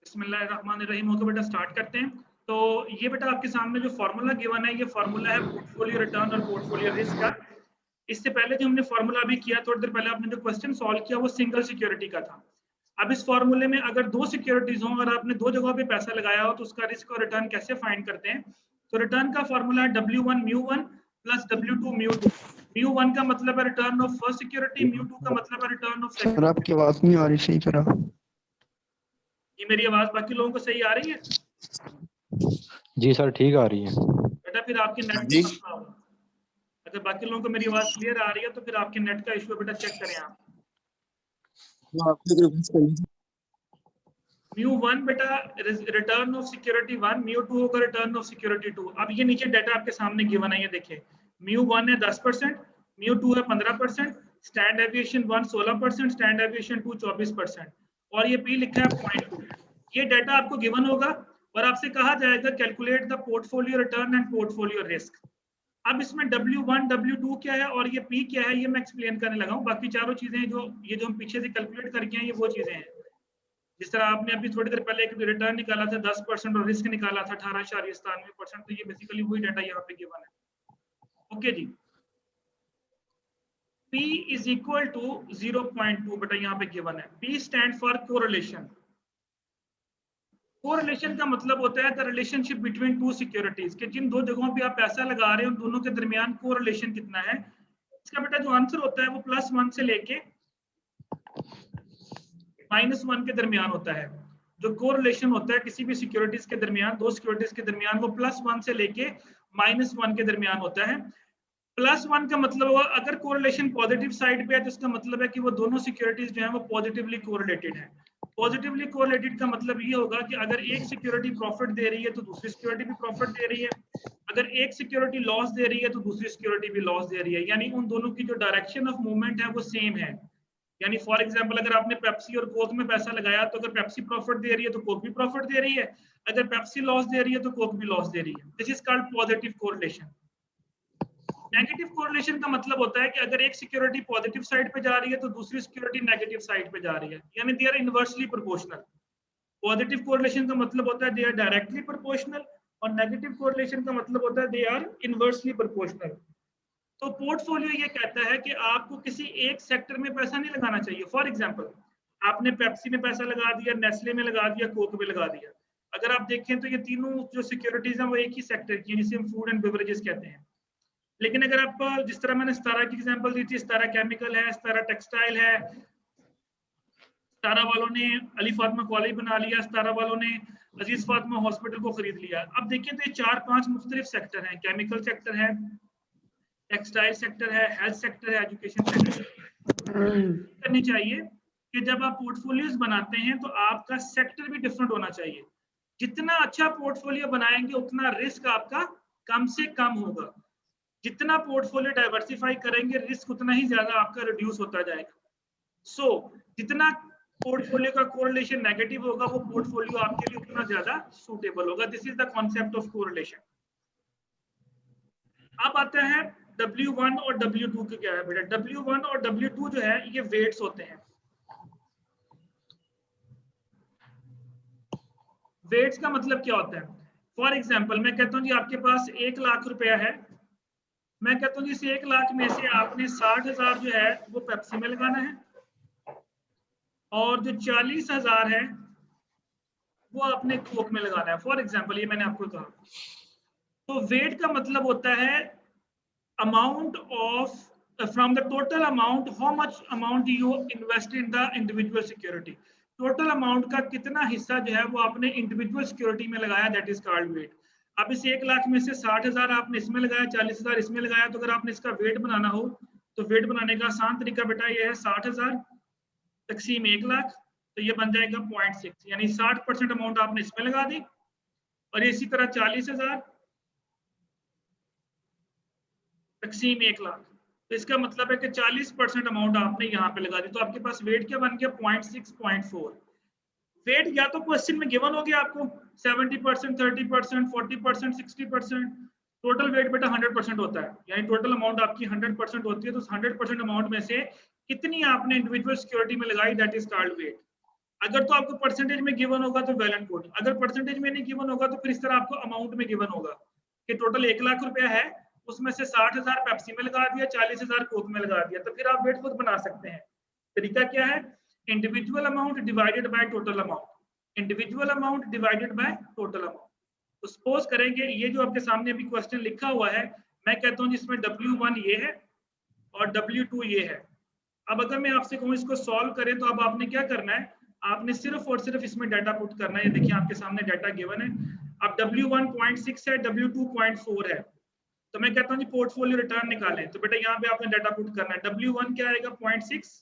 बिस्मिल्लाहिर्रहमानिर्रहीम। ओके बेटा, स्टार्ट करते हैं। तो ये बेटा आपके सामने जो फार्मूला गिवन है, ये फार्मूला है पोर्टफोलियो रिटर्न और पोर्टफोलियो रिस्क का। इससे पहले जो हमने फार्मूला अभी किया, थोड़ी देर पहले आपने जो क्वेश्चन सॉल्व किया वो सिंगल सिक्योरिटी का था। अब इस फार्मूले में अगर दो सिक्योरिटीज हों और आपने दो जगहों पे पैसा लगाया हो तो उसका रिस्क और रिटर्न कैसे फाइंड करते हैं। तो रिटर्न का फार्मूला है W1 म्यू1 प्लस W2 म्यू2। म्यू1 का मतलब है रिटर्न ऑफ फर्स्ट सिक्योरिटी, म्यू2 का मतलब है रिटर्न ऑफ सेकंड। सर आपकी आवाज नहीं आ रही सही तरह। ये मेरी आवाज बाकी लोगों को सही आ रही है? जी सर ठीक आ रही है। बेटा फिर आपके नेट का मसला होगा। अगर बाकी लोगों को मेरी आवाज क्लियर आ रही है तो फिर आपके नेट का इशू है बेटा, चेक करें आप। म्यू1 बेटा रिटर्न ऑफ सिक्योरिटी 1, म्यू2 होगा रिटर्न ऑफ सिक्योरिटी 2। अब ये नीचे डाटा आपके सामने गिवन है, ये देखिए। म्यू1 है 10%, म्यू2 है 15%, स्टैंड एविएशन 1 16%, स्टैंड एविएशन 2 24% और ये पी लिखा है 0.2। ये डाटा आपको गिवन होगा और आपसे कहा जाएगा calculate the portfolio return and portfolio risk. अब इसमें W1 W2 क्या है और ये P क्या है, ये मैं एक्सप्लेन करने लगा हूँ। बाकी चारों चीजें जो हम पीछे से कैलकुलेट करके हैं, ये वो चीजें हैं। जिस तरह आपने अभी थोड़ी देर पहले एक रिटर्न निकाला था 10% और रिस्क निकाला था 18.97%, तो ये बेसिकली वही डाटा यहाँ पे गिवन है। ओके जी। P इज इक्वल टू 0.2 बेटा यहाँ पे गिवन है। P stand for correlation. Correlation का मतलब होता है the relationship between two securities, के जिन दो जगहों पे आप पैसा लगा रहे हो उन दोनों के दरमियान कोरिलेशन कितना है। इसका बेटा जो आंसर होता है वो +1 से लेके -1 के दरमियान होता है। जो कोरिलेशन होता है किसी भी सिक्योरिटीज के दरमियान, दो सिक्योरिटीज के दरमियान, वो +1 से लेके -1 के दरमियान होता है। +1 का मतलब होगा अगर कोरिलेशन पॉजिटिव साइड पे है तो इसका मतलब है कि वो दोनों सिक्योरिटीज जो है वो पॉजिटिवली कोरिलेटेड है। पॉजिटिवली कोरिलेटेड का मतलब ये होगा कि अगर एक सिक्योरिटी प्रॉफिट दे रही है तो दूसरी सिक्योरिटी भी प्रॉफिट दे रही है, अगर एक सिक्योरिटी लॉस दे रही है तो दूसरी सिक्योरिटी भी लॉस दे रही है, यानी उन दोनों की जो डायरेक्शन ऑफ मूवमेंट है वो सेम है। यानी फॉर एग्जांपल अगर आपने पेप्सी और कोक में पैसा लगाया तो अगर पेप्सी प्रॉफिट दे रही है तो कोक भी प्रॉफिट दे रही है, अगर पेप्सी लॉस दे रही है तो कोक भी लॉस दे रही है। This is called positive correlation. Negative correlation का मतलब होता है कि अगर एक सिक्योरिटी पॉजिटिव साइड पे जा रही है तो दूसरी सिक्योरिटी नेगेटिव साइड पे जा रही है, यानी they are inversely proportional. Positive correlation का मतलब होता है दे आर डायरेक्टली प्रोपोर्शनल और नेगेटिव कोरिलेशन का मतलब होता है दे आर इनवर्सली प्रोपोर्शनल। तो पोर्टफोलियो ये कहता है कि आपको किसी एक सेक्टर में पैसा नहीं लगाना चाहिए। फॉर एग्जांपल आपने पेप्सी में पैसा लगा दिया, नेस्ले में लगा दिया, कोक में लगा दिया। अगर आप देखें तो ये तीनों जो सिक्योरिटीज हैं वो एक ही सेक्टर की हैं, जिसे हम फूड एंड बेवरेजेस कहते हैं। लेकिन अगर आप जिस तरह मैंने स्टारा की एग्जांपल दी थी, स्टारा केमिकल है, स्टारा टेक्सटाइल है, स्टारा वालों ने अली फातिमा कॉलेज बना लिया, स्टारा वालों ने अजीज फातिमा हॉस्पिटल को खरीद लिया। अब देखिए तो ये 4-5 मुख्तलिफ सेक्टर हैं। केमिकल सेक्टर है, टेक्सटाइल सेक्टर है, हेल्थ सेक्टर है, एजुकेशन सेक्टर करनी चाहिए कि जब आप पोर्टफोलियोज बनाते हैं तो आपका सेक्टर भी डिफरेंट होना चाहिए। जितना अच्छा पोर्टफोलियो बनाएंगे उतना रिस्क आपका कम से कम होगा। जितना पोर्टफोलियो डाइवर्सिफाई करेंगे रिस्क उतना ही ज्यादा आपका रिड्यूस होता जाएगा। सो जितना पोर्टफोलियो का कोरिलेशन नेगेटिव होगा वो पोर्टफोलियो आपके लिए उतना ज्यादा सूटेबल होगा। This is the concept of correlation. अब आता है W1 और W2 के क्या है बेटा। W1 और W2 जो है ये वेट्स होते हैं। वेट्स का मतलब क्या होता है। फॉर एग्जांपल मैं कहता हूं जी आपके पास 1 लाख रुपया है, मैं कहता हूं जी इस 1 लाख में से आपने 60,000 जो है वो पेप्सी में लगाना है और जो 40,000 है वो आपने कोक में लगाना है। फॉर एग्जांपल ये मैंने आपको कहा। तो वेट का मतलब होता है amount of from the total amount how much amount you invest in the individual security। Total amount का कितना हिस्सा जो है वो आपने इंडिविजुअल सिक्योरिटी में लगाया, दैट इज कॉल्ड वेट। अब इस 1 लाख में से 60,000 आपने इसमें लगाया, 40,000 इसमें लगाया, तो अगर आपने इसका वेट बनाना हो तो वेट बनाने का आसान तरीका बेटा ये है 60,000 तकसीम 1 लाख, तो ये बन जाएगा 0.6, यानी 60% अमाउंट आपने इसमें लगा दी और इसी तरह 40,000 तकसीम 1 लाख, तो इसका मतलब है कि 40% अमाउंट आपने यहाँ पे लगा दी। तो आपके पास वेट क्या बन गया 0.6 0.4। वेट या तो क्वेश्चन में गिवन हो गया आपको 70%, 30%, 40%, 60%। टोटल वेट बेटा 100% होता है, यानी टोटल अमाउंट आपकी 100% होती है। तो 100% अमाउंट में से कितनी आपने इंडिविजुअल सिक्योरिटी में लगाई, दैट इज कॉल्ड वेट। अगर तो आपको परसेंटेज में गिवन होगा तो वेल एंड गुड, अगर परसेंटेज में नहीं गिवन होगा तो फिर इस तरह आपको अमाउंट में गिवन होगा कि टोटल 1 लाख रुपया है, उसमें से 60,000 पेप्सी में लगा दिया, 40,000 कोक में लगा दिया, तो फिर आप वेट खुद बना सकते हैं। तरीका क्या है, individual amount divided by total amount, individual amount divided by total amount. तो सपोज करेंगे ये जो आपके सामने अभी क्वेश्चन लिखा हुआ है, मैं कहता हूँ जिसमें W1 ये है और W2 ये है। अब अगर मैं आपसे कहूँ इसको सॉल्व करें तो अब आपने क्या करना है, आपने सिर्फ और सिर्फ इसमें डाटा पुट करना है। ये देखिए आपके सामने डाटा गिवन है। अब W1 0.6 है, W2 0.4 है, तो मैं कहता हूँ जी पोर्टफोलियो रिटर्न निकालें। तो बेटा यहाँ पे आपने डाटा पुट करना है। W1 क्या आएगा 0.6,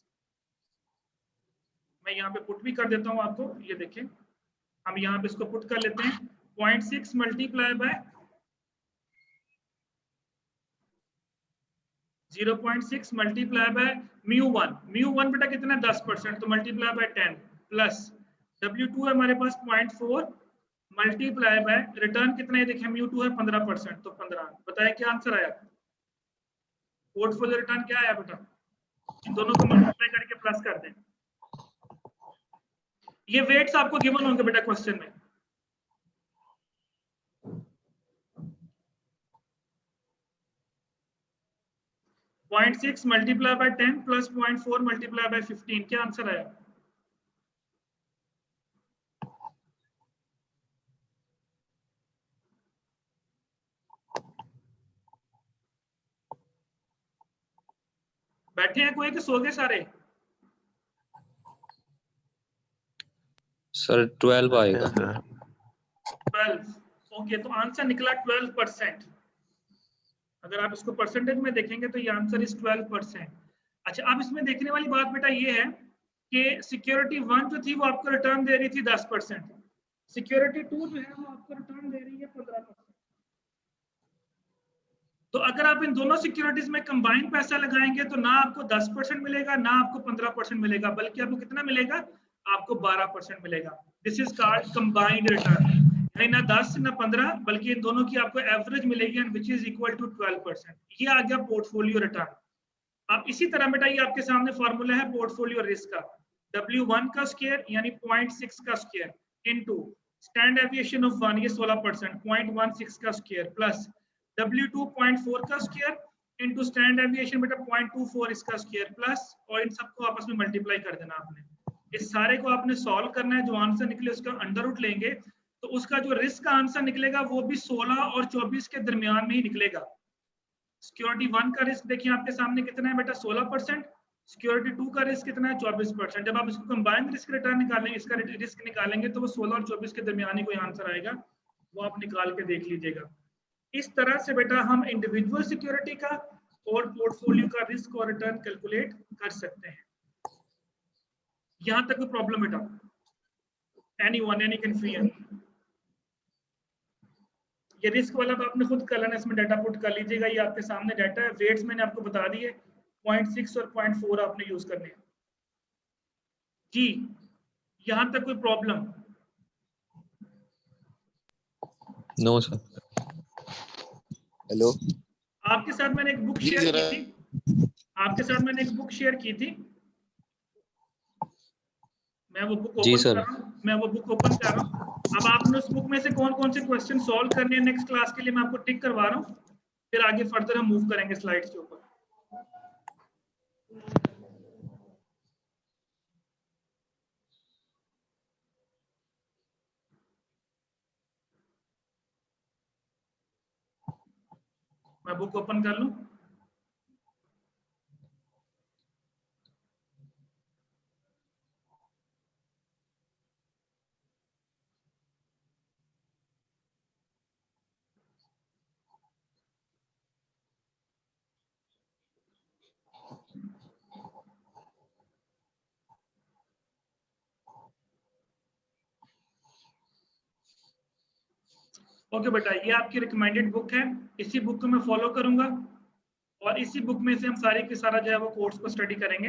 मैं यहाँ पे पुट भी कर देता हूँ आपको, ये देखें हम यहाँ पे इसको पुट कर लेते हैं 0.6 मल्टीप्लाई बाय 0.6 मल्टीप्लाई बाय म्यू1 बेटा कितना है 10%, तो मल्टीप्लाई बाय 10 प्लस W2 है हमारे पास 0.4 मल्टीप्लाई बाय रिटर्न कितना है, देखिए म्यू2 है 15%, तो 15। बताया क्या आंसर आया, पोर्टफोलियो रिटर्न क्या आया बेटा, इन दोनों को मल्टीप्लाई करके प्लस कर दें। ये वेट्स आपको गिवन होंगे बेटा क्वेश्चन में। Point 6 multiply by 10 plus 0.4 multiply by 15, क्या आंसर आया, बैठे हैं कोई कि सो गए सारे? सर 12 आएगा। 12, ओके, तो आंसर निकला 12%। अगर आप इसको परसेंटेज में देखेंगे तो ये आंसर इज 12%। अच्छा, अब इसमें देखने वाली बात बेटा ये है कि सिक्योरिटी 1 जो थी वो आपको रिटर्न दे रही थी 10%, सिक्योरिटी 2 जो है वो आपको रिटर्न दे रही है 15%। तो अगर आप इन दोनों सिक्योरिटीज में कंबाइन पैसा लगाएंगे तो ना आपको 10% मिलेगा ना आपको 15% मिलेगा, बल्कि आपको कितना मिलेगा, आपको 12% मिलेगा। This is called combined return, यानी ना 10 ना 15 बल्कि इन दोनों की आपको एवरेज मिलेगी and which is equal to 12%। ये आ गया पोर्टफोलियो रिटर्न। अब इसी तरह बेटा ये आपके सामने फॉर्मूला है पोर्टफोलियो रिस्क का, W1 का स्क्वायर यानी 0.6 का square into stand aviation of 1 ये 16% 0.16 का स्क्वायर प्लस W2 0.4 का स्क्वायर इनटू स्टैंड एविएशन बेटा 0.24 इसका स्क्वायर प्लस, और इन सबको आपस में मल्टीप्लाई कर देना आपने। इस सारे को आपने सॉल्व करना है, जो आंसर निकले उसका अंडर रूट लेंगे, तो उसका जो रिस्क का आंसर निकलेगा वो भी 16 और 24 के दरमियान में ही निकलेगा। सिक्योरिटी 1 का रिस्क देखिए आपके सामने कितना है बेटा 16%, सिक्योरिटी 2 का रिस्क कितना है 24%। जब आप इसको कंबाइंड रिस्क रिटर्न निकालेंगे, इसका रिस्क निकालेंगे तो वो 16 और 24 के दरमियान ही कोई आंसर आएगा, वो आप निकाल के देख लीजिएगा। इस तरह से बेटा हम इंडिविजुअल सिक्योरिटी का और पोर्टफोलियो का रिस्क और रिटर्न कैलकुलेट कर सकते हैं। यहां तक कोई प्रॉब्लम बेटा, एनीवन, एनी कंफ्यूजन? ये रिस्क वाला तो आपने खुद कर लेना, इसमें डाटा पुट कर लीजिएगा, ये आपके सामने डाटा है। वेट्स मैंने आपको बता दिए 0.6 और 0.4 आपने यूज करने हैं जी। यहां तक कोई प्रॉब्लम? No sir. हेलो, आपके साथ मैंने एक बुक शेयर की थी, आपके साथ मैंने एक बुक शेयर की थी, मैं वो बुक ओपन कर रहा हूँ, मैं वो बुक ओपन कर रहा हूँ। अब आपने उस बुक में से कौन कौन से क्वेश्चन सॉल्व करने हैं नेक्स्ट क्लास के लिए मैं आपको टिक करवा रहा हूँ, फिर आगे फर्दर हम मूव करेंगे स्लाइड्स के ऊपर। मैं बुक ओपन कर लूं? ओके बेटा, ये आपकी रिकमेंडेड बुक है, इसी बुक को मैं फॉलो करूंगा और इसी बुक में से हम सारे के सारा जो है वो कोर्स को स्टडी करेंगे।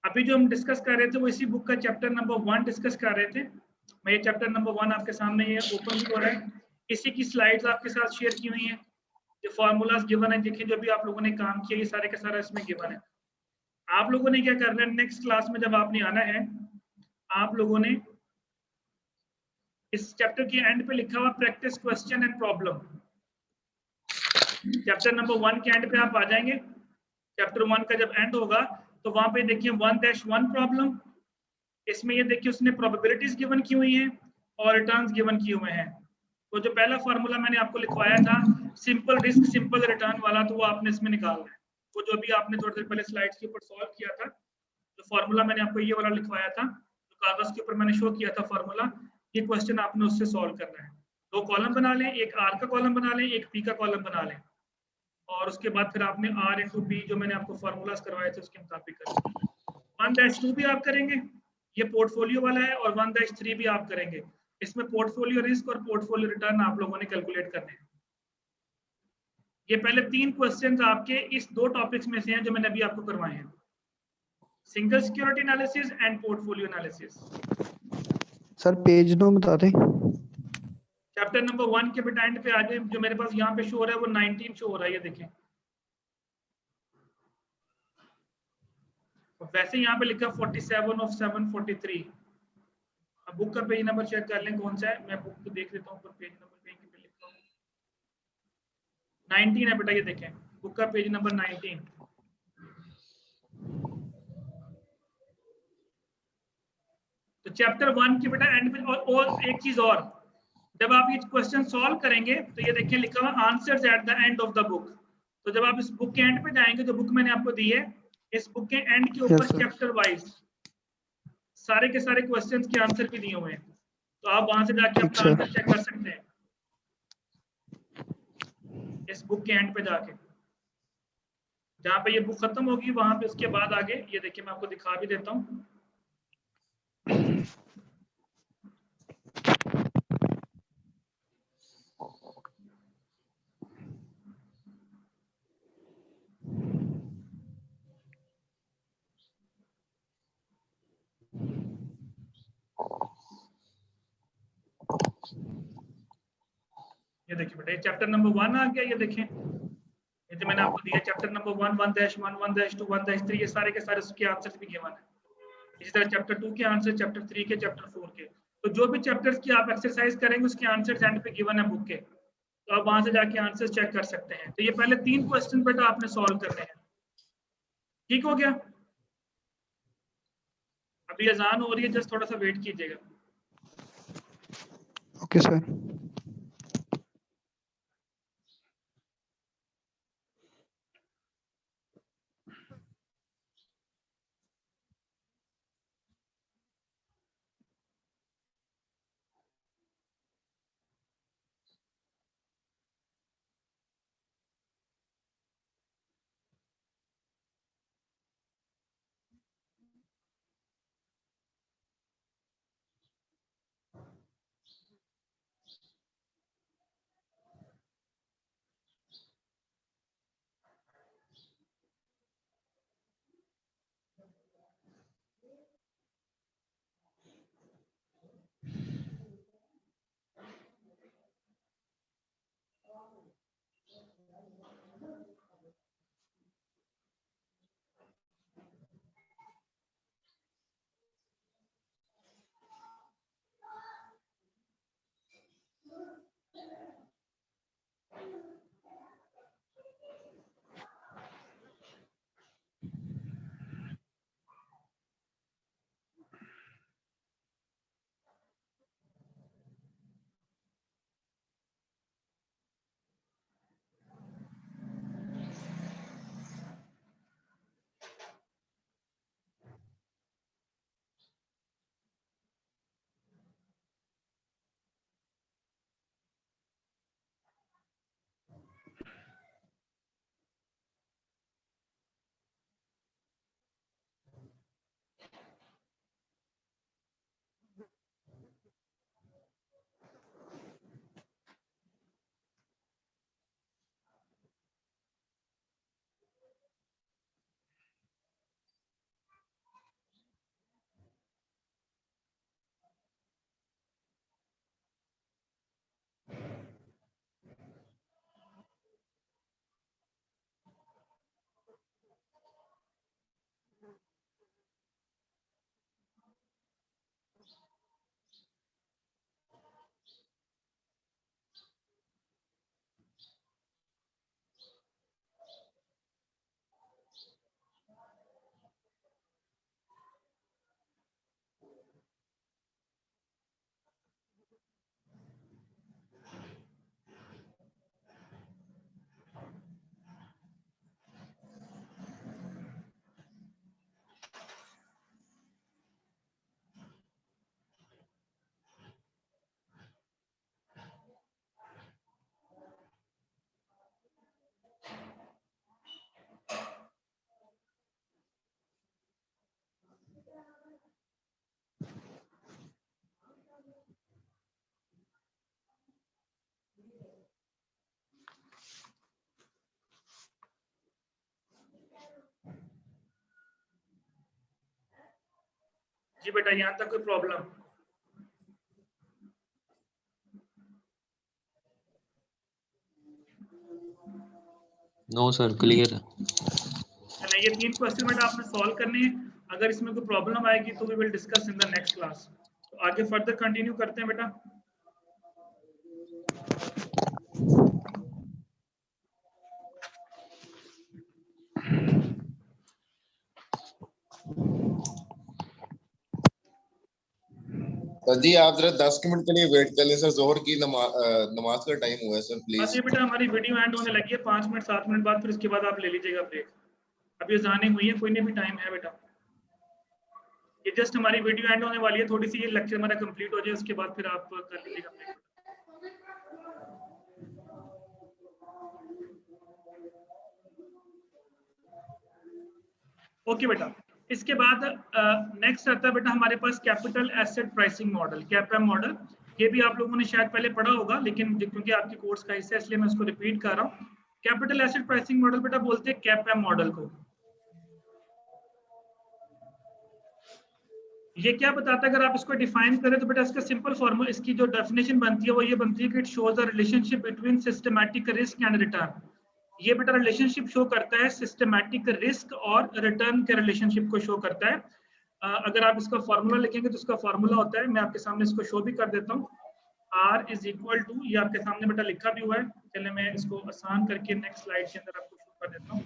अभी जो हम डिस्कस कर रहे थे वो इसी बुक का चैप्टर नंबर 1 डिस्कस कर रहे थे। मैं ये चैप्टर नंबर 1 आपके सामने ये ओपन हो रहा है, इसी की स्लाइड्स आपके साथ शेयर की हुई हैं, जो फॉर्मूलाज गिवन है, देखिए जो भी आप लोगों ने काम किया ये सारे के सारा इसमें गिवन है। आप लोगों ने क्या करना है, नेक्स्ट क्लास में जब आपने आना है आप लोगों ने इस चैप्टर के एंड पे लिखा हुआ practice question and problem. Chapter number 1 के एंड पे आप आ जाएंगे। चैप्टर 1 का जब एंड होगा तो वहां पे देखिए 1-1 प्रॉब्लम, इसमें ये देखिए उसने प्रोबेबिलिटीज गिवन की हुई हैं और रिटर्न्स गिवन किए हुए हैं। तो जो पहला फार्मूला मैंने आपको लिखवाया था सिंपल रिस्क सिंपल रिटर्न वाला, तो वो आपने इसमें निकालना है। वो जो अभी आपने थोड़ी देर पहले स्लाइड्स के ऊपर सॉल्व किया था, जो फार्मूला मैंने आपको ये वाला लिखवाया था, जो कागज के ऊपर मैंने शो किया था फार्मूला, ये क्वेश्चन आपने उससे सॉल्व करना है। 2 कॉलम बना लें, एक आर का कॉलम बना लें, एक पी का कॉलम बना लें, और उसके बाद फिर आपने आर इंटू पी जो मैंने आपको फार्मूलाज करवाए थे उसके मुताबिक करें। 1-2 भी आप करेंगे, ये पोर्टफोलियो वाला है, और 1-3 भी आप करेंगे। इसमें पोर्टफोलियो रिस्क और पोर्टफोलियो रिटर्न आप लोगों ने कैलकुलेट करने हैं। ये पहले 3 क्वेश्चंस आपके इस 2 टॉपिक्स में से हैं जो मैंने अभी आपको करवाए हैं, single security analysis and portfolio analysis. Sir page no बता दें। चैप्टर नंबर 1 के बेटा एंड पे आ जाए, जो मेरे पास यहाँ पे शो हो रहा है वो 19 शो हो रहा है, ये देखें। वैसे यहाँ पे लिखा 47 of 743। अब बुक का पेज नंबर चेक कर लें कौन सा है, मैं बुक को देख लेता हूँ पर पेज नंबर कहीं पे लिखा हूँ 19 है बेटा, ये देखें बुक का पेज नंबर 19। तो चैप्टर 1 के बेटा एंड पे और एक चीज और, जब आप ये क्वेश्चन सॉल्व करेंगे तो ये देखिए लिखा हुआ answers at the end of the book. तो जब आप इस बुक के एंड पे जाएंगे, जो बुक मैंने आपको दी है, इस बुक के एंड के ऊपर यस सर। चैप्टर वाइज सारे के सारे क्वेश्चंस के आंसर भी दिए हुए हैं, तो आप वहां से जाके ठीक अपना सर। आंसर चेक कर सकते हैं इस बुक के एंड पे जाके। जहां पे ये बुक खत्म होगी वहां पे उसके बाद आगे ये देखिए मैं आपको दिखा भी देता हूँ। ये देखिए बेटा, ये चैप्टर नंबर 1 आ गया, ये देखें ये जो मैंने आपको दिया चैप्टर नंबर 1, 1-1, 1-2, 1-3, ये सारे के सारे उसके आंसर भी गिवन है। इसी तरह चैप्टर 2 के आंसर, चैप्टर 3 के, चैप्टर 4 के। तो जो भी चैप्टर्स की आप एक्सरसाइज करेंगे उसके आंसर एंड पे गिवन है बुक के, तो आप वहां से जाके आंसर चेक कर सकते हैं। तो ये पहले 3 क्वेश्चन बेटा आपने सॉल्व करने हैं, ठीक हो गया। अभी अजान हो रही है, जस्ट थोड़ा सा वेट कीजिएगा। Okay sir. जी बेटा, यहाँ तक कोई प्रॉब्लम? नो सर, क्लियर है। चलिए, ये 3 क्वेश्चन बेटा आपने सॉल्व करने हैं। अगर इसमें कोई प्रॉब्लम आएगी तो we will discuss in the next class. तो आगे फर्दर कंटिन्यू करते हैं बेटा। सर जी आप जरा 10 मिनट के लिए वेट कर लें सर, जोहर की नमाज का टाइम हुआ है सर, बस प्लीज। ये बेटा हमारी वीडियो एंड होने लगी है, 5 मिनट 7 मिनट बाद, फिर उसके बाद आप ले लीजिएगा ब्रेक। अभी जाने हुई है, कोई नहीं भी टाइम है बेटा। ये जस्ट हमारी वीडियो एंड होने वाली है, थोड़ी सी ये लेक्चर हमारा कंप्लीट हो जाए, उसके बाद फिर आप कर लीजिएगा ब्रेक। ओके बेटा, इसके बाद नेक्स्ट आता है बेटा हमारे पास capital asset pricing model, CAPM model. ये भी आप लोगों ने शायद पहले पढ़ा होगा, लेकिन क्योंकि आपके कोर्स का हिस्सा है इसलिए मैं इसको रिपीट कर रहा हूँ। कैपिटल एसेट प्राइसिंग मॉडल बेटा बोलते हैं कैपएम मॉडल को। ये क्या बताता है, अगर आप इसको डिफाइन करें तो बेटा इसका सिंपल फॉर्मूला, इसकी जो डेफिनेशन बनती है वो ये बनती है कि it shows the relationship between systematic risk and return. ये बेटा रिलेशनशिप शो करता है, सिस्टमैटिक रिस्क और रिटर्न के रिलेशनशिप को शो करता है। अगर आप इसका फॉर्मूला लिखेंगे तो इसका फॉर्मूला होता है, मैं आपके सामने इसको शो भी कर देता हूँ। R इज इक्वल टू, ये आपके सामने बेटा लिखा भी हुआ है, चलिए मैं इसको आसान करके नेक्स्ट स्लाइड के अंदर आपको शो कर देता हूँ।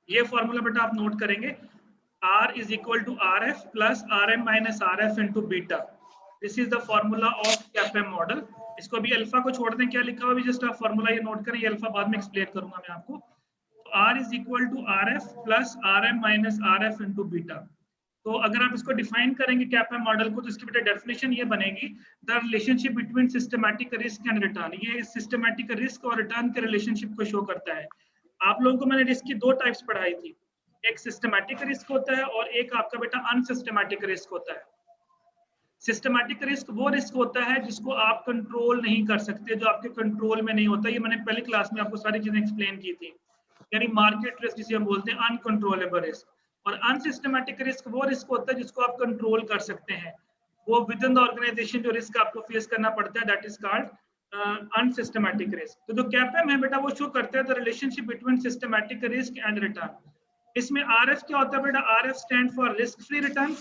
ये फॉर्मूला बेटा आप नोट करेंगे, R is equal to RF plus RM minus RF into beta. This is the formula of CAPM model. इसको भी अल्फा को छोड़ दें, क्या लिखा हुआ है जस्ट आप फॉर्मूला ये नोट करें, ये अल्फा बाद में एक्सप्लेन करूंगा मैं आपको। तो R is equal to RF plus RM minus RF into beta. तो अगर आप इसको डिफाइन करेंगे कैपएम मॉडल को, तो इसकी बेटा डेफिनेशन ये बनेगी, the relationship between systematic risk and return. ये सिस्टमैटिक रिस्क और रिटर्न के रिलेशनशिप को शो करता है। आप लोगों को मैंने रिस्क की 2 टाइप्स पढ़ाई थी, एक सिस्टमैटिक रिस्क होता है और एक आपका बेटा अनसिस्टमैटिक रिस्क होता है। सिस्टमैटिक रिस्क वो रिस्क होता है जिसको आप कंट्रोल नहीं कर सकते, जो आपके कंट्रोल में नहीं होता। ये मैंने पहली क्लास में आपको सारी चीजें एक्सप्लेन की थी, यानी मार्केट रिस्क जिसे हम बोलते हैं अनकंट्रोलेबल रिस्क। और अनसिस्टमैटिक रिस्क वो रिस्क होता है जिसको आप कंट्रोल कर सकते हैं, वो विद इन द ऑर्गेनाइजेशन जो रिस्क आपको फेस करना पड़ता है, that is called unsystematic risk. तो जो कैपएम है बेटा वो शो करता है the relationship between systematic risk and return. इसमें RF क्या होता है बेटा, RF stand for risk free return,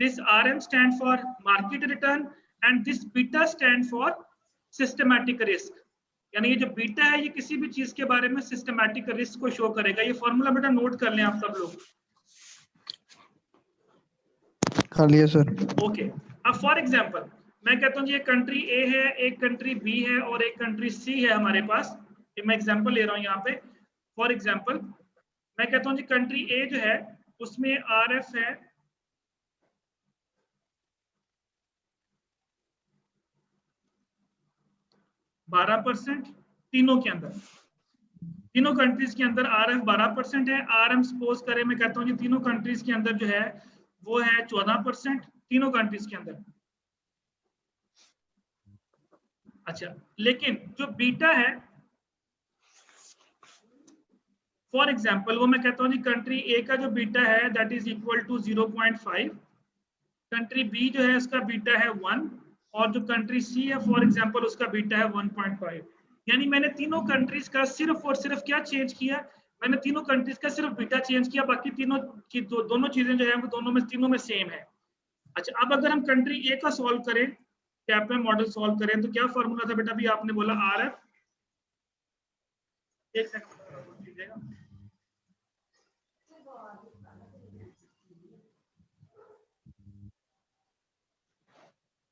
this RM stand for market return and this beta stand for systematic risk। यानी ये जो बीटा है ये किसी भी चीज के बारे में सिस्टमैटिक रिस्क को शो करेगा। ये फॉर्मूला बेटा नोट कर लें आप सब लोग। कर लिया सर। ओके, अब फॉर एग्जांपल मैं कहता हूँ ये कंट्री ए है, एक कंट्री बी है और एक कंट्री सी है हमारे पास। मैं एग्जांपल ले रहा हूँ यहाँ पे। फॉर एग्जांपल मैं कहता हूँ जी कंट्री ए जो है उसमें RF है 12%, तीनों के अंदर, तीनों कंट्रीज के अंदर RF 12% है। RM सपोज करें, मैं कहता हूँ ये तीनों कंट्रीज के अंदर जो है वो है 14%, तीनों कंट्रीज के अंदर। अच्छा, लेकिन जो बीटा है फॉर एग्जांपल वो मैं कहता हूँ जी कंट्री ए का जो बीटा है that is equal to 0.5, country B जो है उसका बीटा है 1 और जो कंट्री सी है फॉर एग्जांपल उसका बीटा है 1.5। यानी मैंने तीनों कंट्रीज का सिर्फ और सिर्फ क्या चेंज किया, मैंने तीनों कंट्रीज का सिर्फ बीटा चेंज किया, बाकी तीनों की दोनों चीजें जो है वो तीनों में सेम है। अच्छा, अब अगर हम कंट्री ए का सॉल्व करें, कैपएम मॉडल सॉल्व करें, तो क्या फॉर्मूला था बेटा, भी आपने बोला RF, एक सेकंड कीजिएगा।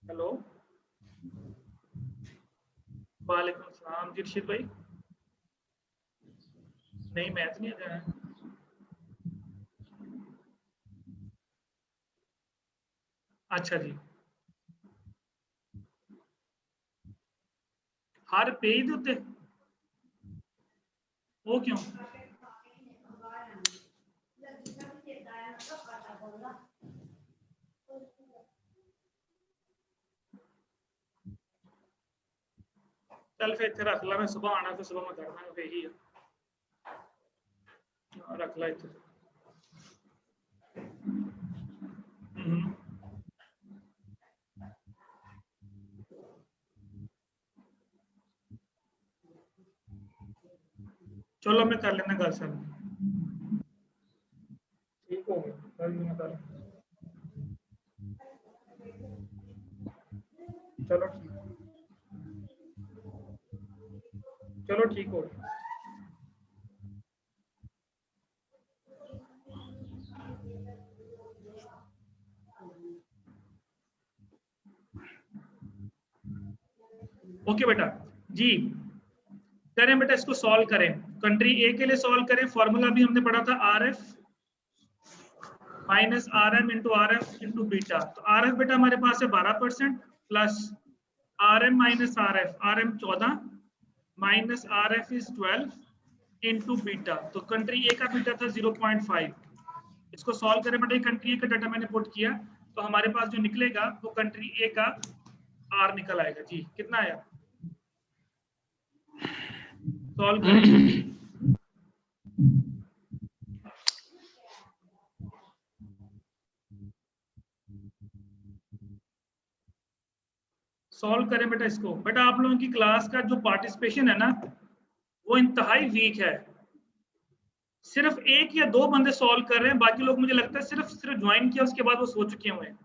हेलो, वालेकुम सलाम जी रशीद भाई। नहीं मैथ नहीं आता है। अच्छा जी, हर पेज उत्ते वो क्यों? चल फिर इत्थे रख ला, मैं सुबह आना तो सुबह मैं करना यही है। रख ला इथे। चलो मैं कर लेना गल सर, ठीक हो गया। चलो ठीक, चलो ठीक हो गया। ओके बेटा जी, करें बेटा इसको सॉल्व करें। कंट्री ए के लिए सॉल्व करें। फॉर्मूला भी हमने पढ़ा था RF minus RM into RF into beta. तो RF बेटा हमारे पास है 12% plus RM minus RM 14 minus RF is 12 into beta. तो कंट्री ए का बीटा था 0.5। इसको सॉल्व करें बेटा, कंट्री ए का डाटा मैंने पुट किया, तो हमारे पास जो निकलेगा वो कंट्री ए का R निकल आएगा। जी कितना आया, सॉल्व करें। सॉल्व करें बेटा इसको। बेटा आप लोगों की क्लास का जो पार्टिसिपेशन है ना वो इंतहाई वीक है। सिर्फ 1 या 2 बंदे सॉल्व कर रहे हैं, बाकी लोग मुझे लगता है सिर्फ ज्वाइन किया उसके बाद वो सो चुके हुए हैं।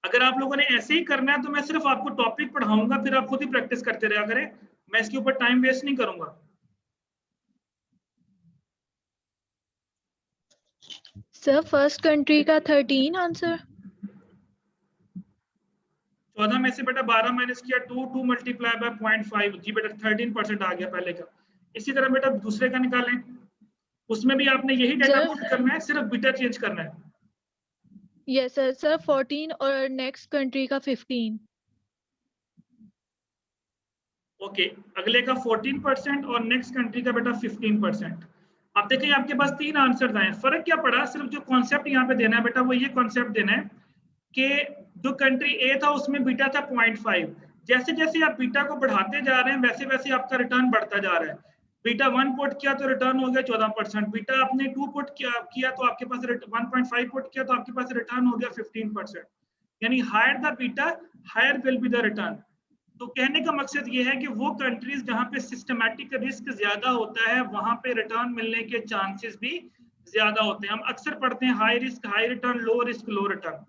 अगर आप लोगों ने ऐसे ही करना है तो मैं सिर्फ आपको टॉपिक पढ़ाऊंगा, फिर आप खुद ही प्रैक्टिस करते रहा करें। मैं इसके ऊपर टाइम वेस्ट नहीं करूंगा। सर फर्स्ट कंट्री का 13 आंसर। 14 में से बेटा 12 माइनस किया 2 मल्टीप्लाई बाय 0.5। जी बेटा 13% आ गया पहले का। इसी तरह बेटा दूसरे का निकालें, उसमें भी आपने यही डाटा पुट करना है, सिर्फ बीटा चेंज करना है। Yes sir. सर 14 और नेक्स्ट कंट्री का 15। ओके, अगले का 14% और नेक्स्ट कंट्री का बेटा 15%। अब देखिए आपके पास 3 आंसर आए। फर्क क्या पड़ा, सिर्फ जो कॉन्सेप्ट यहाँ पे देना है बेटा वो ये कॉन्सेप्ट देना है कि जो कंट्री ए था उसमें बीटा था 0.5। जैसे जैसे आप बीटा को बढ़ाते जा रहे हैं वैसे वैसे आपका रिटर्न बढ़ता जा रहा है। बीटा 1 पुट किया तो रिटर्न हो गया 14%। बीटा आपने 2 पुट किया तो आपके पास 1.5 पुट किया तो आपके पास रिटर्न हो गया 15%। यानी higher the beta higher will be the return. तो कहने का मकसद ये है कि वो कंट्रीज जहां पे सिस्टमैटिक रिस्क ज्यादा होता है वहां पे रिटर्न मिलने के चांसेस भी ज्यादा होते हैं। हम अक्सर पढ़ते हैं high risk high return, low risk low return.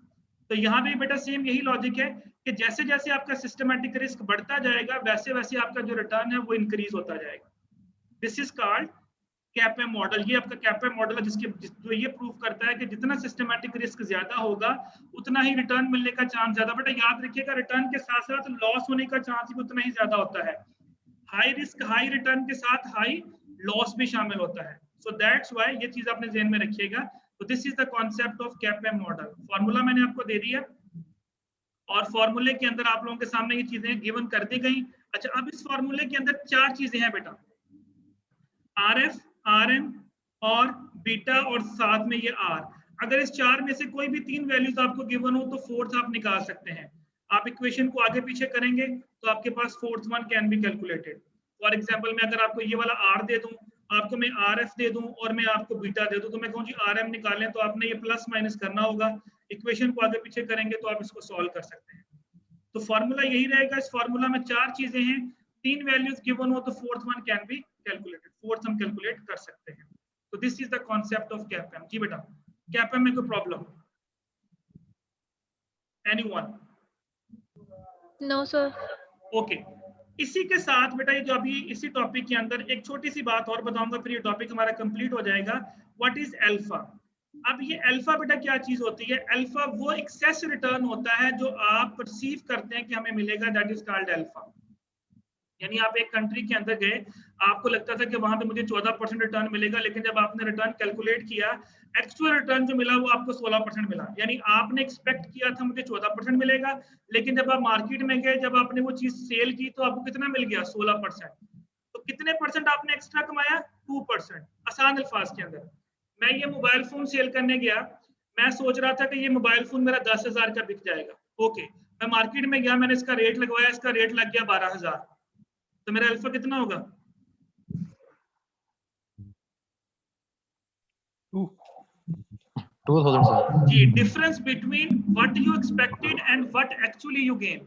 तो यहाँ भी बेटा सेम यही लॉजिक है कि जैसे जैसे आपका सिस्टमैटिक रिस्क बढ़ता जाएगा वैसे वैसे आपका जो रिटर्न है वो इंक्रीज होता जाएगा। This is called CAPM model. ये आपका कैपएम मॉडल है जो ये प्रूव करता है कि जितना सिस्टमैटिक रिस्क ज्यादा होगा उतना ही रिटर्न मिलने का चांस ज्यादा। बेटा याद रखिएगा रिटर्न के साथ साथ लॉस होने का चांस भी उतना ही ज्यादा होता है। हाई रिस्क हाई रिटर्न के साथ हाई लॉस भी शामिल होता है। सो दैट्स व्हाई ये चीज आपने ध्यान में रखिएगा। तो this is the concept of CAPM model. Formula मैंने आपको दे दिया और फॉर्मूले के अंदर आप लोगों के सामने ये चीजें गिवन कर दी गई। अच्छा, अब इस फॉर्मूले के अंदर 4 चीजें हैं बेटा, RF, RM और बीटा और साथ में ये R। अगर इस 4 में से कोई भी 3 वैल्यूज आपको गिवन हो तो फोर्थ आप निकाल सकते हैं। आप इक्वेशन को आगे पीछे करेंगे तो आपके पास fourth one can be calculated. For example मैं अगर आपको ये वाला R दे दूं, आपको मैं RF दे दूं और मैं आपको बीटा दे दूं तो मैं कहूं जी RM निकालें, तो आपने ये प्लस माइनस करना होगा। इक्वेशन को आगे पीछे करेंगे तो आप इसको सॉल्व कर सकते हैं। तो फॉर्मूला यही रहेगा। इस फॉर्मूला में 4 चीजें हैं, 3 वैल्यूज गिवन हो तो fourth one can be calculated, fourth हम कैलकुलेट कर सकते हैं। तो this is the concept of CAPM. जी बेटा कैपएम में कोई problem? Anyone? No sir. Okay, इसी के साथ बेटा ये जो अभी इसी टॉपिक के अंदर एक छोटी सी बात और बताऊंगा, फिर ये टॉपिक हमारा कंप्लीट हो जाएगा। What is alpha? अब ये अल्फा बेटा क्या चीज होती है? अल्फा वो एक्सेस रिटर्न होता है जो आप परसीव करते हैं कि हमें मिलेगा, दैट इज कॉल्ड अल्फा। यानी आप एक कंट्री के अंदर गए, आपको लगता था कि वहां पे मुझे 14% रिटर्न मिलेगा, लेकिन जब आपने रिटर्न कैलकुलेट किया एक्चुअल रिटर्न जो मिला वो आपको 16% मिला। यानी आपने एक्सपेक्ट किया था मुझे 14% मिलेगा, लेकिन जब आप मार्केट में गए, जब आपने वो चीज सेल की तो आपको कितना मिल गया? 16%। तो कितने परसेंट आपने एक्स्ट्रा कमाया? 2%। आसान अल्फाज के अंदर, मैं ये मोबाइल फोन सेल करने गया, मैं सोच रहा था कि ये मोबाइल फोन मेरा 10,000 का बिक जाएगा। ओके, मैं मार्केट में गया, मैंने इसका रेट लगवाया, इसका रेट लग गया 12,000। तो मेरा अल्फा कितना होगा? 2000 सर। जी, difference between what you expected and what actually you gain.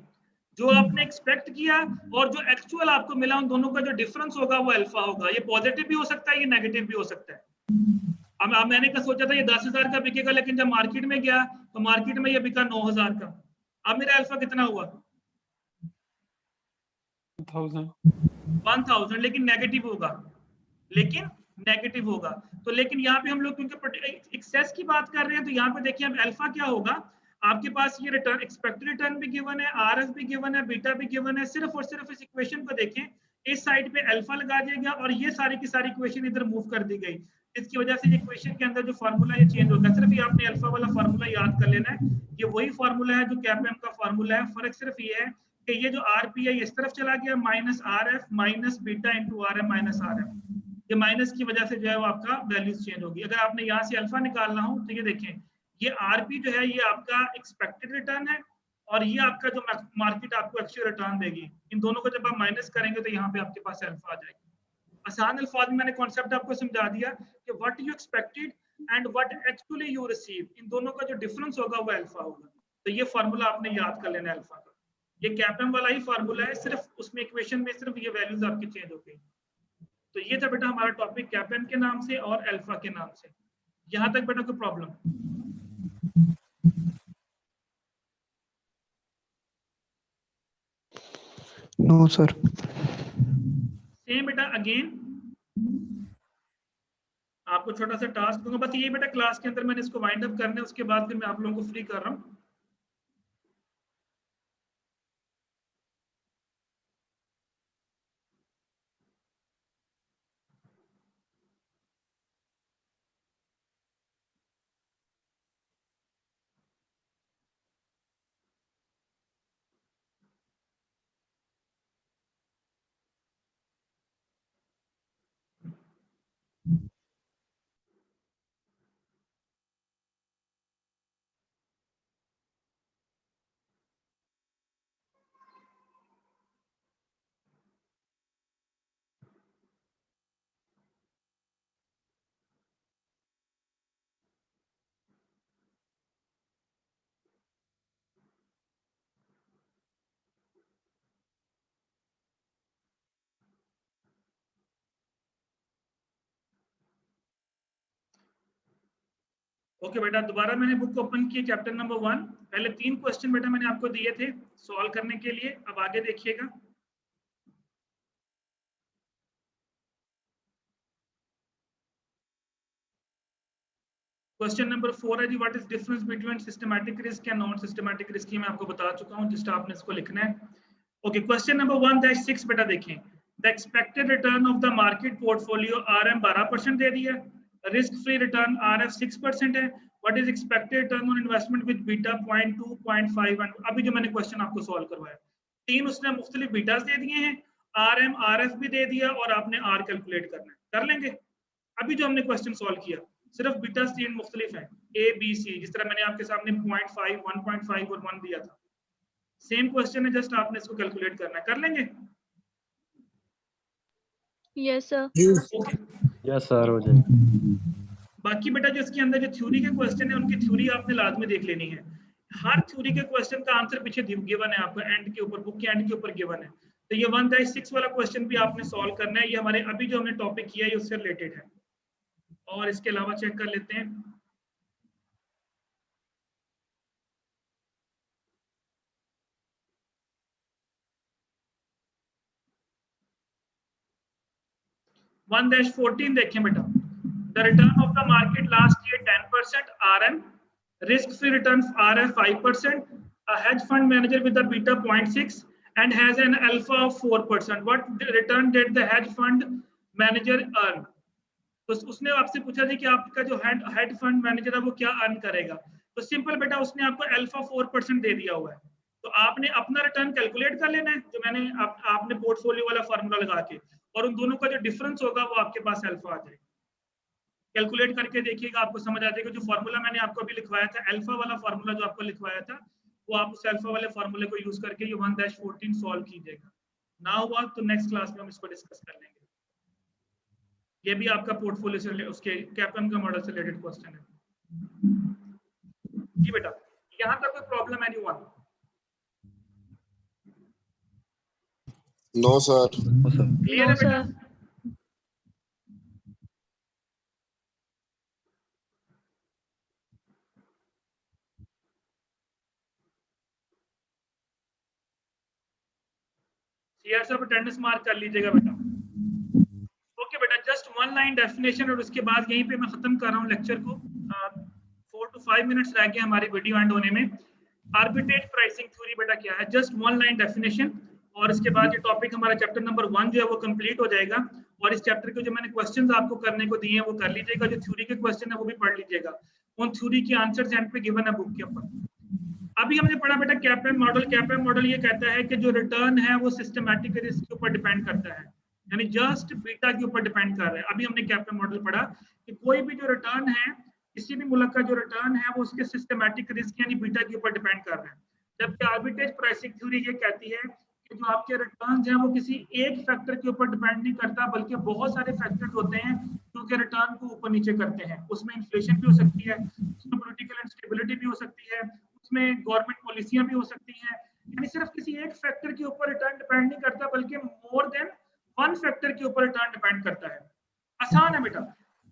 जो आपने एक्सपेक्ट किया और जो एक्चुअल आपको मिला, उन दोनों का जो डिफरेंस होगा वो अल्फा होगा। ये पॉजिटिव भी हो सकता है, ये नेगेटिव भी हो सकता है। अब मैंने क्या सोचा था ये 10,000 का बिकेगा, लेकिन जब मार्केट में गया तो मार्केट में ये बिका 9,000 का। अब मेरा अल्फा कितना हुआ? 1000, लेकिन नेगेटिव होगा, तो लेकिन यहाँ पे हम लोग क्योंकि एक्सेस की बात कर रहे हैं, तो यहाँ पे देखिए अब अल्फा क्या होगा। आपके पास ये रिटर्न, एक्सपेक्टेड रिटर्न भी गिवन है, आरएफ भी गिवन है, बीटा भी गिवन है। सिर्फ और सिर्फ इस इक्वेशन को देखें, इस साइड पे अल्फा लगा दिया गया और ये सारी की सारी इक्वेशन इधर मूव कर दी गई। इसकी वजह से ये इक्वेशन के अंदर जो फार्मूला ये चेंज होगा। सिर्फ ये आपने अल्फा वाला फार्मूला याद कर लेना है, ये वही फार्मूला है जो कैप एम का फार्मूला है। फर्क सिर्फ ये है कि ये जो आरपी है इस तरफ चला गया, minus RF minus beta into RM minus RM. ये माइनस की वजह से जो है वो आपका वैल्यूज चेंज होगी। अगर आपने यहाँ से अल्फा निकालना हो तो ये देखें, ये आरपी जो है ये आपका एक्सपेक्टेड रिटर्न है और ये आपका जो मार्केट आपको एक्चुअल रिटर्न देगी। इन दोनों को जब आप माइनस करेंगे तो यहाँ पे आपके पास अल्फा आ जाएगी। आसान अल्फाज में मैंने कॉन्सेप्ट आपको समझा दिया कि what you expected and what actually you receive, इन दोनों का जो डिफरेंस होगा वो अल्फा होगा। तो ये फार्मूला आपने याद कर लेना है अल्फा का। ये कैपएम वाला ही फार्मूला है, सिर्फ उसमें इक्वेशन में सिर्फ ये वैल्यूज आपकी चेंज हो गई। तो ये था बेटा हमारा टॉपिक कैपएम के नाम से और अल्फा के नाम से। यहाँ तक बेटा कोई प्रॉब्लम? No sir. सेम बेटा अगेन आपको छोटा सा टास्क दूंगा, बस ये बेटा क्लास के अंदर मैंने इसको वाइंड अप करना है, उसके बाद फिर मैं आप लोगों को फ्री कर रहा हूँ। ओके बेटा, दोबारा मैंने बुक ओपन की, चैप्टर नंबर 1। पहले 3 क्वेश्चन बेटा मैंने आपको दिए थे सॉल्व करने के लिए। अब आगे देखिएगा। क्वेश्चन नंबर 4 है जी, what is difference between systematic risk and non systematic risk. मैं आपको बता चुका हूं, जस्ट आपने इसको लिखना है। ओके, क्वेश्चन नंबर 1-6 बेटा देखें, the expected return of the market portfolio RM 12% दे दिया, रिस्क फ्री रिटर्न आरएफ 6% है। What is expected return on investment with beta 0.2, 0.5 and अभी जो मैंने क्वेश्चन आपको सॉल्व करवाया, 3 उसने मुख्तलिफ बीटास दे दिए हैं, आरएम आरएफ भी दे दिया और आपने आर कैलकुलेट करना है। कर लेंगे? अभी जो हमने क्वेश्चन सॉल्व किया सिर्फ बीटा 3 मुख्तलिफ है, ए बी सी, जिस तरह मैंने आपके सामने 0.5, 1.5 और 1 दिया था। सेम क्वेश्चन है, जस्ट आपने इसको कैलकुलेट करना है। कर लेंगे? Yes sir. Okay, yes sir, हो जाएगा। बाकी बेटा जो इसके अंदर जो थ्योरी के क्वेश्चन है उनकी थ्योरी आपने लाजमी देख लेनी है। हर थ्योरी के क्वेश्चन का आंसर पीछे गिवन है आपको, एंड के ऊपर, बुक के एंड के ऊपर गिवन है। तो ये 1-6 वाला क्वेश्चन भी आपने सॉल्व करना है। ये हमारे अभी जो हमने टॉपिक किया है उससे रिलेटेड है। और इसके अलावा चेक कर लेते हैं, वन 14 देखें बेटा, the return of the market last year 10% RM, risk free return RF 5%, a hedge fund manager with a beta 0.6 and has an alpha of 4%. What return did the hedge fund manager earn? तो उसने आपसे पूछा था कि आपका जो head fund manager है वो क्या अर्न करेगा। तो सिंपल बेटा उसने आपको अल्फा 4% दे दिया हुआ है, तो आपने अपना रिटर्न कैलकुलेट कर लेना है, जो मैंने आपने पोर्टफोलियो वाला फार्मूला लगा के, और उन दोनों का जो डिफरेंस होगा वो आपके पास अल्फा आ जाएगा। कैलकुलेट करके देखिएगा, आपको समझ आ जाएगा। जो फार्मूला मैंने आपको अभी लिखवाया था, अल्फा वाला फार्मूला जो आपको लिखवाया था, वो आप उस अल्फा वाले फार्मूले को यूज करके ये 1-14 सॉल्व कीजिएगा। ना हुआ तो नेक्स्ट क्लास में हम इसको डिस्कस कर लेंगे। ये भी आपका पोर्टफोलियो से उसके कैपएम का मॉडल से रिलेटेड क्वेश्चन है। जी बेटा, यहाँ तक कोई problem anyone? No sir. Clear No, है बेटा? sir. सीआर साहब अटेंडेंस मार्क कर लीजिएगा बेटा। ओके बेटा, जस्ट वन लाइन डेफिनेशन और उसके बाद यहीं पे मैं खत्म कर रहा हूँ लेक्चर को। 4 to 5 मिनट्स रह गए हमारी वीडियो एंड होने में। आर्बिट्रेज प्राइसिंग थ्योरी बेटा क्या है, जस्ट वन लाइन डेफिनेशन, और इसके बाद ये टॉपिक हमारा चैप्टर नंबर 1 जो है वो कंप्लीट हो जाएगा। और इस चैप्टर के जो मैंने क्वेश्चंस आपको करने को दिए हैं वो कर लीजिएगा, जो थ्योरी के क्वेश्चन है वो भी पढ़ लीजिएगा, उन थ्योरी के आंसर्स एंड पे गिवन है बुक के ऊपर। अभी हमने पढ़ा बेटा कैपएम मॉडल। कैपएम मॉडल ये कहता है कि जो रिटर्न है वो सिस्टमैटिक रिस्क के ऊपर डिपेंड करता है, यानी जस्ट बीटा के ऊपर डिपेंड कर रहा है। अभी हमने कैपएम मॉडल पढ़ा कि कोई भी जो रिटर्न है, किसी भी मुल्क का जो रिटर्न है वो उसके सिस्टमैटिक रिस्क यानी बीटा के ऊपर डिपेंड कर रहा है। जबकि आर्बिट्रेज प्राइसिंग थ्योरी ये कहती है कि जो आपके रिटर्न्स हैं वो किसी एक फैक्टर के ऊपर डिपेंड नहीं करता, बल्कि बहुत सारे फैक्टर्स होते हैं जो कि रिटर्न को ऊपर नीचे करते हैं। उसमें इन्फ्लेशन भी हो सकती है, उसमें पॉलिटिकल इंस्टेबिलिटी भी हो सकती है, उसमें गवर्नमेंट पॉलिसियां भी हो सकती हैं। यानी सिर्फ किसी एक फैक्टर के ऊपर रिटर्न डिपेंड नहीं करता, बल्कि मोर देन वन फैक्टर के ऊपर रिटर्न डिपेंड करता है। आसान है बेटा।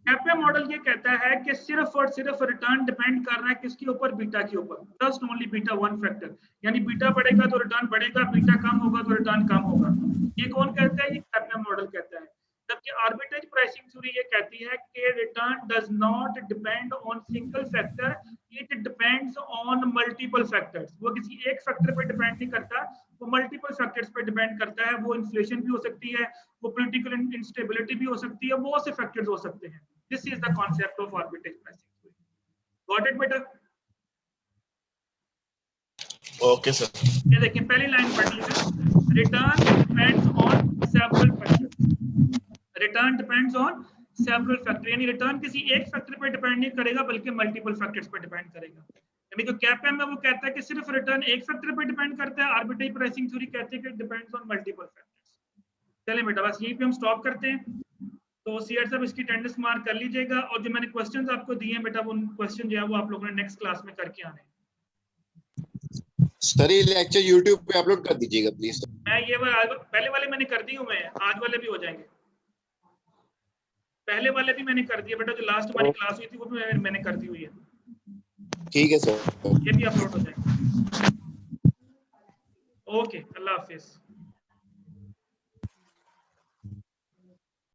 कैपएम मॉडल ये कहता है कि सिर्फ और सिर्फ रिटर्न डिपेंड कर रहा है किसके ऊपर, बीटा के ऊपर, just only beta one factor. यानी बीटा बढ़ेगा तो रिटर्न बढ़ेगा, बीटा कम होगा तो रिटर्न कम होगा। ये कौन कहता है? ये कैपएम मॉडल कहता है। जबकि आर्बिट्रेज प्राइसिंग थ्योरी ये कहती है कि return does not depend on single factor, it depends on multiple factors. वो किसी एक फैक्टर पे डिपेंड नहीं करता, वो मल्टीपल फैक्टर्स पे डिपेंड करता है। वो इन्फ्लेशन भी हो सकती है, वो पॉलिटिकल इंस्टेबिलिटी भी हो सकती है, बहुत से फैक्टर्स हो सकते हैं। This is the concept of arbitrage pricing theory. Got it बेटा? Okay sir. ये देखिए पहली लाइन पढ़ लीजिए, return depends on several factors. Return depends on several factor, यानी रिटर्न किसी एक फैक्टर पे डिपेंड नहीं करेगा बल्कि मल्टीपल फैक्टर्स पे डिपेंड करेगा। यानी जो कैपएम है वो कहता है कि सिर्फ रिटर्न एक फैक्टर पे डिपेंड करता है, आर्बिट्रेज प्राइसिंग थ्योरी कहती है कि डिपेंड्स ऑन मल्टीपल फैक्टर्स। चलिए बेटा, बस यहीं पे हम स्टॉप करते हैं। तो सीआर साहब इसकी अटेंडेंस मार्क कर लीजिएगा, और जो मैंने क्वेश्चंस आपको दिए हैं बेटा, वो क्वेश्चन जो है वो आप लोगों ने नेक्स्ट क्लास में करके आने हैं। सर ये लेक्चर YouTube पे अपलोड कर दीजिएगा प्लीज। मैं ये पहले वाले मैंने कर दिए हुए हैं, आज वाले भी हो जाएंगे। पहले वाले भी मैंने कर दिए बेटा, जो लास्ट हमारी क्लास हुई थी वो भी मैंने कर दी हुई है। ठीक है सर। ये भी अपलोड हो जाएंगे। ओके, अल्लाह हाफिज।